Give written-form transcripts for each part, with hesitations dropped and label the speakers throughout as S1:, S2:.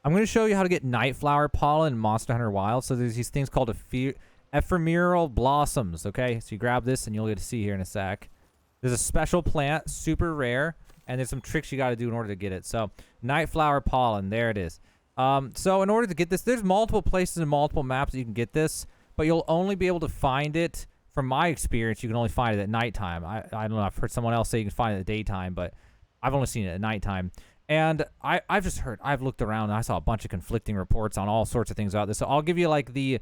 S1: I'm going to show you how to get night flower pollen in Monster Hunter Wild. So there's these things called ephemeral blossoms, okay? So you grab this and you'll get to see here in a sec. There's a special plant, super rare, and there's some tricks you got to do in order to get it. So night flower pollen, there it is. So in order to get this, there's multiple places and multiple maps that you can get this, but you'll only be able to find it, from my experience, you can only find it at nighttime. I don't know, I've heard someone else say you can find it at daytime, but I've only seen it at nighttime. And I've just heard, I've looked around and I saw a bunch of conflicting reports on all sorts of things about this. So I'll give you like the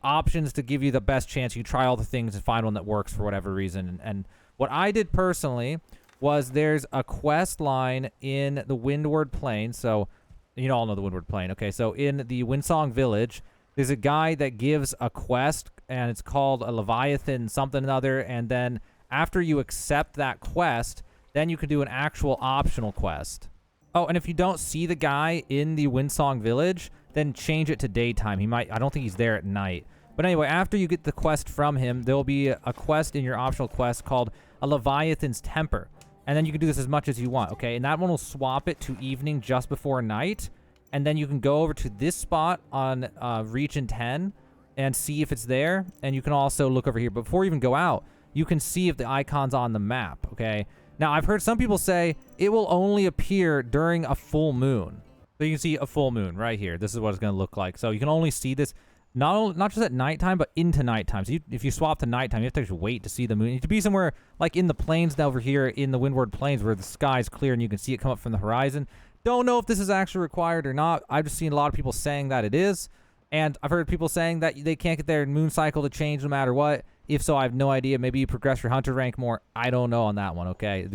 S1: options to give you the best chance. You try all the things and find one that works for whatever reason. And what I did personally was there's a quest line in the Windward Plain. So you all know the Windward Plain. Okay, so in the Windsong Village, there's a guy that gives a quest, and it's called a Leviathan something or other. And then after you accept that quest, then you can do an actual optional quest. Oh, and if you don't see the guy in the Windsong Village, then change it to daytime. I don't think he's there at night. But anyway, after you get the quest from him, there'll be a quest in your optional quest called a Leviathan's Temper. And then you can do this as much as you want, okay? And that one will swap it to evening just before night. And then you can go over to this spot on Region 10 and see if it's there. And you can also look over here. But before you even go out, you can see if the icon's on the map, okay? Now, I've heard some people say it will only appear during a full moon. So you can see a full moon right here. This is what it's going to look like. So you can only see this not just at nighttime, but into nighttime. So if you swap to nighttime, you have to just wait to see the moon. You have to be somewhere like in the plains over here in the Windward Plains where the sky's clear and you can see it come up from the horizon. Don't know if this is actually required or not. I've just seen a lot of people saying that it is. And I've heard people saying that they can't get their moon cycle to change no matter what. If so, I have no idea. Maybe you progress your hunter rank more. I don't know on that one, okay?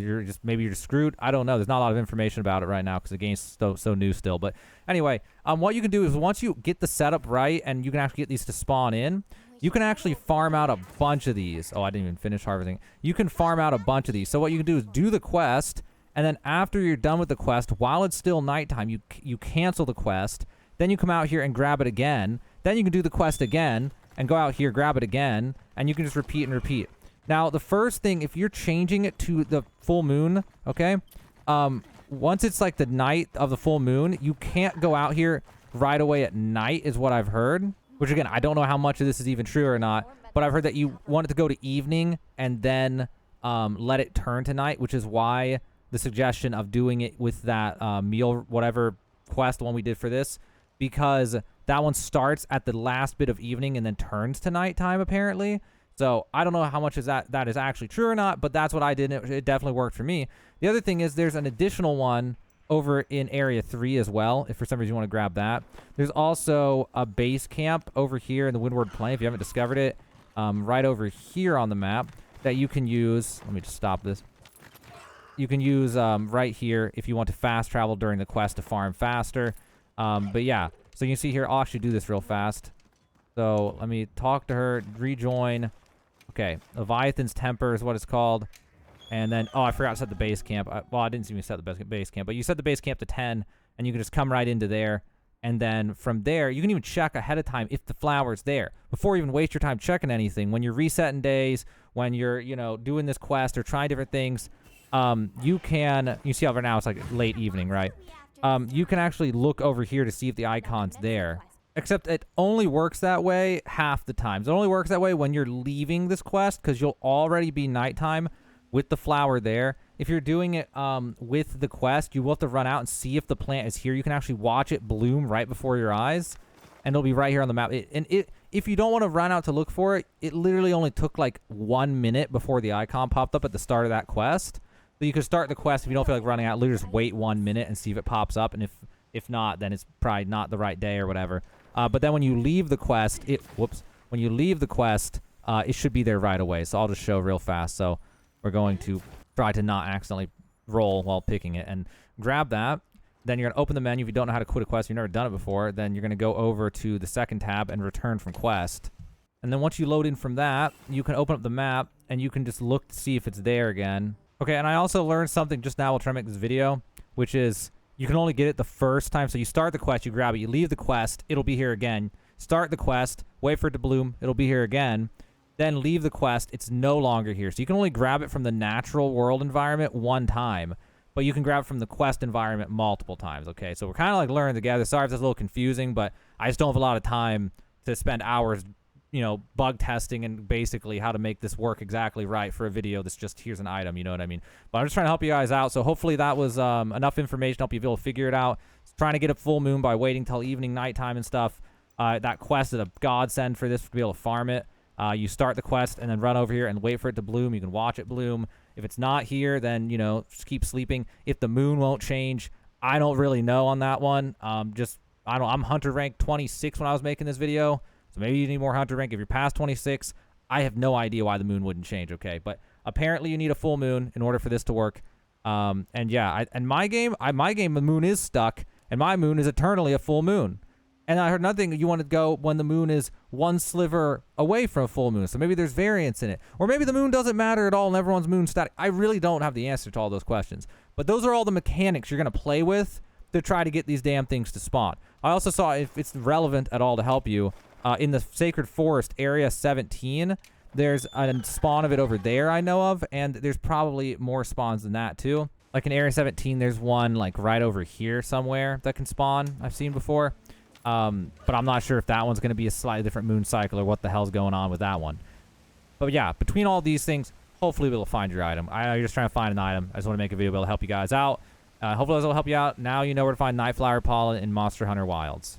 S1: Maybe you're just screwed. I don't know. There's not a lot of information about it right now because the game's so new still. But anyway, what you can do is once you get the setup right and you can actually get these to spawn in, you can actually farm out a bunch of these. Oh, I didn't even finish harvesting. You can farm out a bunch of these. So what you can do is do the quest, and then after you're done with the quest, while it's still nighttime, you cancel the quest. Then you come out here and grab it again. Then you can do the quest again and go out here, grab it again, and you can just repeat and repeat. Now, the first thing, if you're changing it to the full moon, okay, once it's like the night of the full moon, you can't go out here right away at night is what I've heard, which again, I don't know how much of this is even true or not, but I've heard that you want it to go to evening and then let it turn to night, which is why the suggestion of doing it with that meal, whatever quest, the one we did for this, because that one starts at the last bit of evening and then turns to nighttime, apparently. So I don't know how much is that is actually true or not, but that's what I did. It definitely worked for me. The other thing is there's an additional one over in Area 3 as well, if for some reason you want to grab that. There's also a base camp over here in the Windward Plain, if you haven't discovered it, right over here on the map that you can use. Let me just stop this. You can use right here if you want to fast travel during the quest to farm faster. But yeah, so you can see here, I'll actually do this real fast. So let me talk to her, rejoin. Okay, Leviathan's Temper is what it's called. And then, oh, I forgot to set the base camp. Well, I didn't even set the base camp, but you set the base camp to 10, and you can just come right into there. And then from there, you can even check ahead of time if the flower's there. Before you even waste your time checking anything, when you're resetting days, when you're, doing this quest or trying different things, you see over now it's like late evening, right? You can actually look over here to see if the icon's there. Except it only works that way half the times. It only works that way when you're leaving this quest because you'll already be nighttime with the flower there. If you're doing it with the quest, you will have to run out and see if the plant is here. You can actually watch it bloom right before your eyes, and it'll be right here on the map. If you don't want to run out to look for it, it literally only took like 1 minute before the icon popped up at the start of that quest. So you can start the quest if you don't feel like running out. Literally just wait 1 minute and see if it pops up, and if not, then it's probably not the right day or whatever. But then when you leave the quest, it should be there right away. So I'll just show real fast. So we're going to try to not accidentally roll while picking it and grab that. Then you're going to open the menu. If you don't know how to quit a quest, you've never done it before, then you're going to go over to the second tab and return from quest. And then once you load in from that, you can open up the map and you can just look to see if it's there again. Okay, and I also learned something just now while trying to make this video, which is you can only get it the first time. So you start the quest, you grab it, you leave the quest, it'll be here again. Start the quest, wait for it to bloom, it'll be here again. Then leave the quest, it's no longer here. So you can only grab it from the natural world environment one time. but you can grab it from the quest environment multiple times, okay? So we're kind of like learning together. Sorry if that's a little confusing, but I just don't have a lot of time to spend hours, you know, bug testing and basically how to make this work exactly right for a video that's just here's an item, you know what I mean? But I'm just trying to help you guys out. So hopefully that was enough information to help you be able to figure it out. Trying to get a full moon by waiting till evening, nighttime and stuff. That quest is a godsend for this to be able to farm it. You start the quest and then run over here and wait for it to bloom. You can watch it bloom. If it's not here, then, you know, just keep sleeping. If the moon won't change, I don't really know on that one. I'm hunter rank 26 when I was making this video. So maybe you need more hunter rank. If you're past 26, I have no idea why the moon wouldn't change, okay? But apparently you need a full moon in order for this to work. And yeah, my game, the moon is stuck, and my moon is eternally a full moon. And I heard another thing, you want to go when the moon is one sliver away from a full moon. So maybe there's variance in it. Or maybe the moon doesn't matter at all and everyone's moon's static. I really don't have the answer to all those questions. But those are all the mechanics you're going to play with to try to get these damn things to spawn. I also saw, if it's relevant at all to help you, in the Sacred Forest, Area 17, there's a spawn of it over there I know of, and there's probably more spawns than that too. Like in Area 17, there's one like right over here somewhere that can spawn, I've seen before. But I'm not sure if that one's going to be a slightly different moon cycle or what the hell's going on with that one. But yeah, between all these things, hopefully we'll find your item. I'm just trying to find an item. I just want to make a video to help you guys out. Hopefully this will help you out. Now you know where to find Nightflower Pollen in Monster Hunter Wilds.